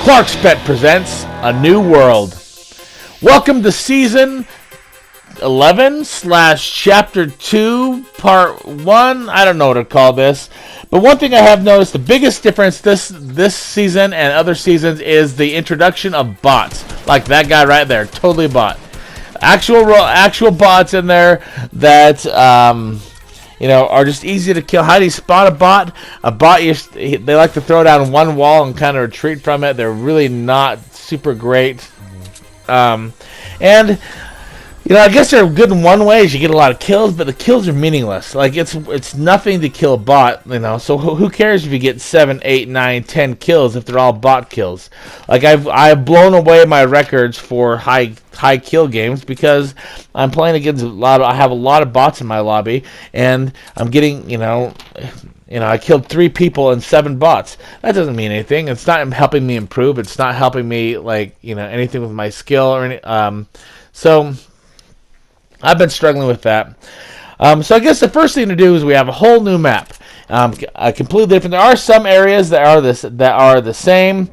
ClarkSpet presents A New World. Welcome to Season 11 / Chapter 2, Part 1. I don't know what to call this. But one thing I have noticed, the biggest difference this season and other seasons is the introduction of bots. Like that guy right there, totally a bot. Actual bots in there that are just easy to kill. How do you spot a bot? They like to throw down one wall and kind of retreat from it. They're really not super great. I guess they're good in one way, is you get a lot of kills, but the kills are meaningless. Like, it's nothing to kill a bot, so who cares if you get 7, 8, 9, 10 kills if they're all bot kills? Like, I've blown away my records for high kill games because I'm playing against I have a lot of bots in my lobby, and I'm getting, I killed 3 people and 7 bots. That doesn't mean anything. It's not helping me improve. It's not helping me, anything with my skill or any, so I've been struggling with that. So I guess the first thing to do is we have a whole new map, completely different. There are some areas that are the same.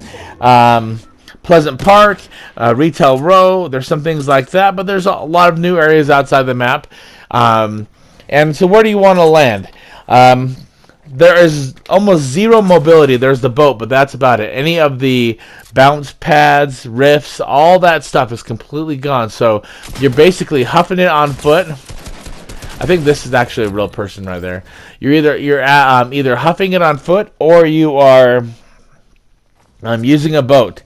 Pleasant Park, Retail Row. There's some things like that, but there's a lot of new areas outside the map. And so where do you want to land? There is almost zero mobility. There's the boat, but that's about it. Any of the bounce pads, rifts, all that stuff is completely gone. So you're basically huffing it on foot. I think this is actually a real person right there. You're either huffing it on foot or you are using a boat,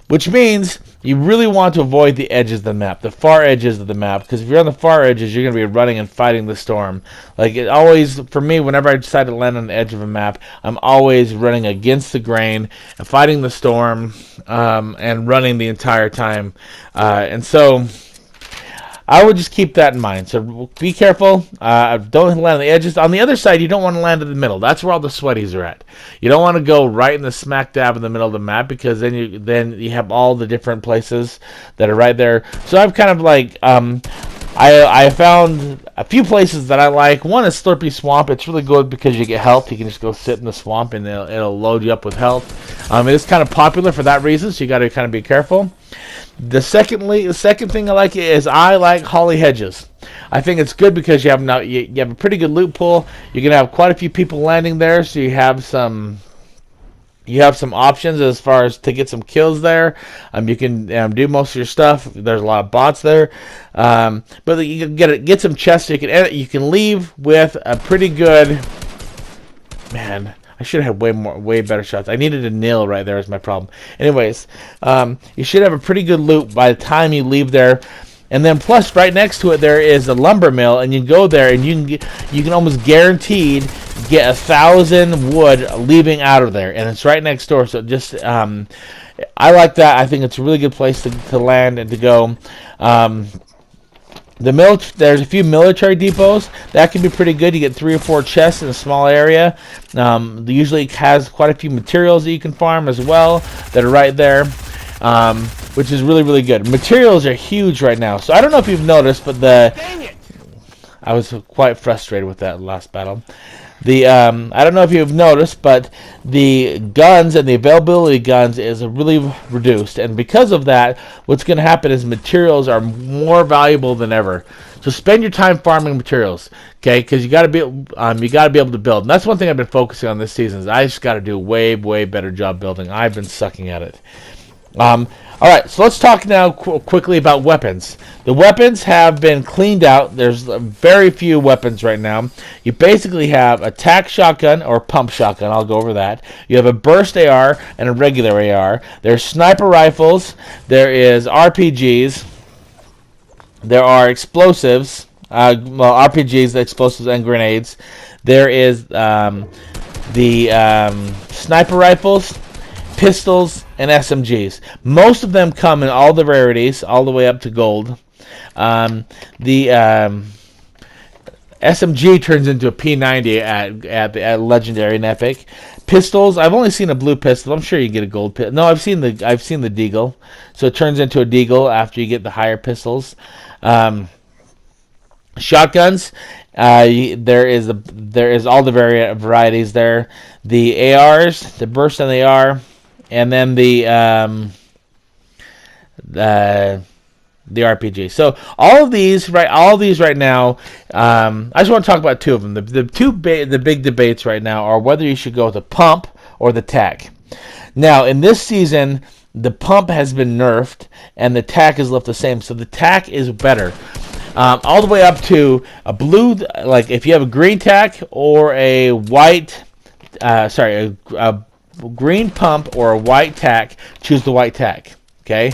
which means you really want to avoid the edges of the map, the far edges of the map, because if you're on the far edges, you're going to be running and fighting the storm. Like, it always, for me, whenever I decide to land on the edge of a map, I'm always running against the grain and fighting the storm and running the entire time. And so I would just keep that in mind. So be careful. Don't land on the edges. On the other side, you don't want to land in the middle. That's where all the sweaties are at. You don't want to go right in the smack dab in the middle of the map, because then you have all the different places that are right there. So I've kind of I found a few places that I like. One is Slurpy Swamp. It's really good because you get health. You can just go sit in the swamp and it'll load you up with health. It's kind of popular for that reason, so you got to kind of be careful. The second thing I like is I like Holly Hedges. I think it's good because you have a pretty good loot pool. You're gonna have quite a few people landing there, so you have some options as far as to get some kills there. You can do most of your stuff. There's a lot of bots there, but you can get some chests. So you can leave with a pretty good. Man, I should have had way better shots. I needed a nil right there is my problem. Anyways, you should have a pretty good loot by the time you leave there. And then plus right next to it there is a lumber mill, and you go there and you can almost guaranteed get 1,000 wood leaving out of there, and it's right next door. So just I like that. I think it's a really good place to land and to go. There's a few military depots that can be pretty good. You get 3 or 4 chests in a small area. Usually has quite a few materials that you can farm as well that are right there, which is really, really good. Materials are huge right now. So I don't know if you've noticed, but I was quite frustrated with that last battle. I don't know if you've noticed, but the guns and the availability of guns is really reduced, and because of that, what's going to happen is materials are more valuable than ever. So spend your time farming materials, okay? Because you got to be able to build. And that's one thing I've been focusing on this season. Is I just got to do a way better job building. I've been sucking at it. All right, so let's talk now quickly about weapons. The weapons have been cleaned out. There's very few weapons right now. You basically have a tac shotgun or pump shotgun. I'll go over that. You have a burst AR and a regular AR. There's sniper rifles. There is RPGs. There are explosives. RPGs, explosives, and grenades. There is the sniper rifles, pistols, and SMGs. Most of them come in all the rarities, all the way up to gold. The SMG turns into a P90 at Legendary and Epic. Pistols, I've only seen a blue pistol. I'm sure you get a gold pistol. No, I've seen the Deagle. So it turns into a Deagle after you get the higher pistols. Shotguns, there is all the varieties there. The ARs, the burst on the AR, and then the RPG. So all of these right now, I just want to talk about two of them. The big debates right now are whether you should go with the pump or the tack. Now in this season, the pump has been nerfed and the tack is left the same. So the tack is better. All the way up to a blue, like if you have a green tack or a white, a green pump or a white tack, choose the white tack. Okay,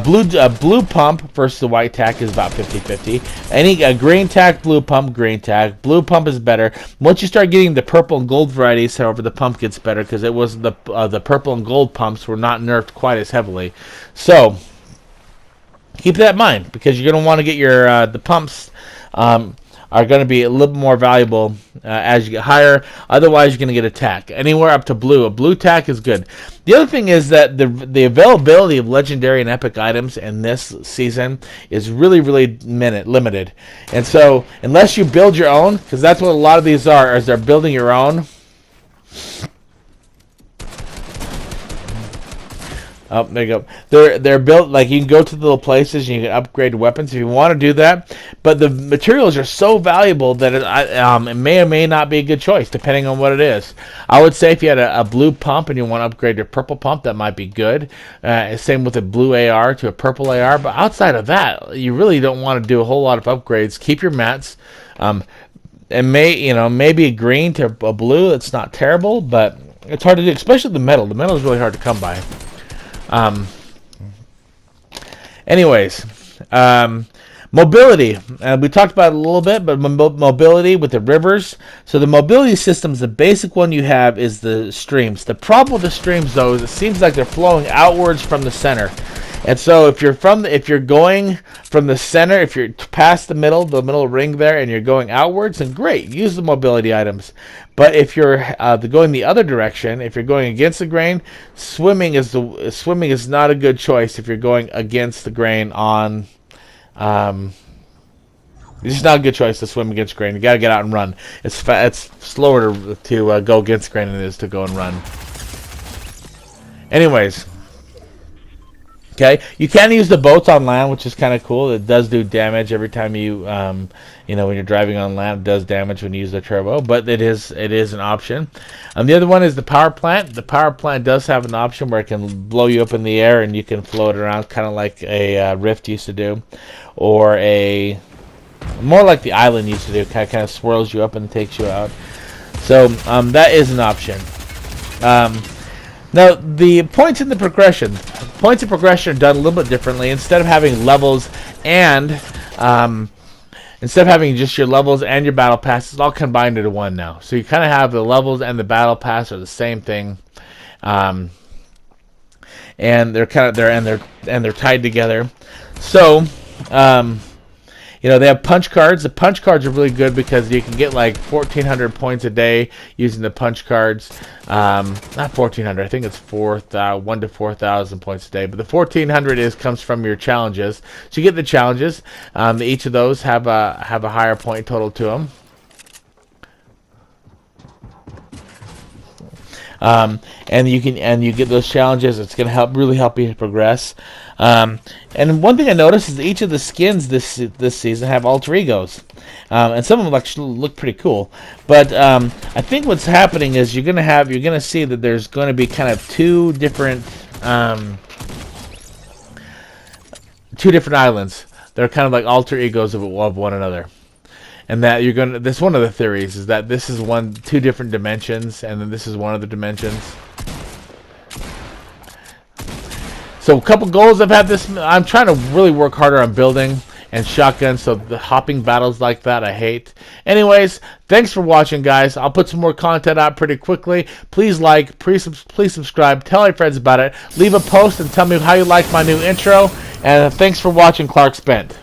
blue pump versus the white tack is about 50-50. A green tack, blue pump, green tack. Blue pump is better. Once you start getting the purple and gold varieties, however, the pump gets better because it was the purple and gold pumps were not nerfed quite as heavily. So keep that in mind because you're going to want to get your the pumps. Are going to be a little more valuable as you get higher. Otherwise, you're going to get a tack. Anywhere up to blue. A blue tack is good. The other thing is that the availability of legendary and epic items in this season is really, really limited. And so, unless you build your own, because that's what a lot of these are, is they're building your own. Oh, there you go. They're built like you can go to the little places and you can upgrade weapons if you want to do that. But the materials are so valuable that it may or may not be a good choice depending on what it is. I would say if you had a blue pump and you want to upgrade your purple pump, that might be good. Same with a blue AR to a purple AR. But outside of that, you really don't want to do a whole lot of upgrades. Keep your mats. And maybe a green to a blue. That's not terrible, but it's hard to do, especially the metal. The metal is really hard to come by. Mobility. We talked about it a little bit, but mobility with the rivers. So the mobility systems, the basic one you have is the streams. The problem with the streams, though, is it seems like they're flowing outwards from the center. And so if you're going from the center, if you're past the middle ring there, and you're going outwards, then great, use the mobility items. But if you're going the other direction, if you're going against the grain, swimming is not a good choice. If you're going against the grain on, it's just not a good choice to swim against grain. You got to get out and run. It's slower to go against grain than it is to go and run. Anyways. Okay, you can use the boats on land, which is kind of cool. It does do damage every time you, when you're driving on land, it does damage when you use the turbo, but it is an option. The other one is the power plant. The power plant does have an option where it can blow you up in the air and you can float around, kind of like a Rift used to do, or more like the Island used to do. Kind of swirls you up and takes you out. So that is an option. Now, the points in progression are done a little bit differently. Instead of having levels and instead of having just your levels and your battle pass, it's all combined into one now. So you kind of have the levels and the battle pass are the same thing, and they're tied together. So they have punch cards. The punch cards are really good because you can get like 1,400 points a day using the punch cards. Not 1,400. I think it's 1 to 4,000 points a day. But the 1,400 comes from your challenges. So you get the challenges. Each of those have a higher point total to them. And you get those challenges. It's going to really help you progress. And one thing I noticed is each of the skins this season have alter egos, and some of them actually look pretty cool. But I think what's happening is you're going to see that there's going to be kind of two different islands. They're kind of like alter egos of one another. And that that's one of the theories, is that this is two different dimensions, and then this is one of the dimensions. So a couple goals I've had this. I'm trying to really work harder on building and shotguns, so the hopping battles like that I hate. Anyways, thanks for watching, guys. I'll put some more content out pretty quickly. Please please subscribe, tell your friends about it, leave a post and tell me how you like my new intro, and thanks for watching Clark Spent.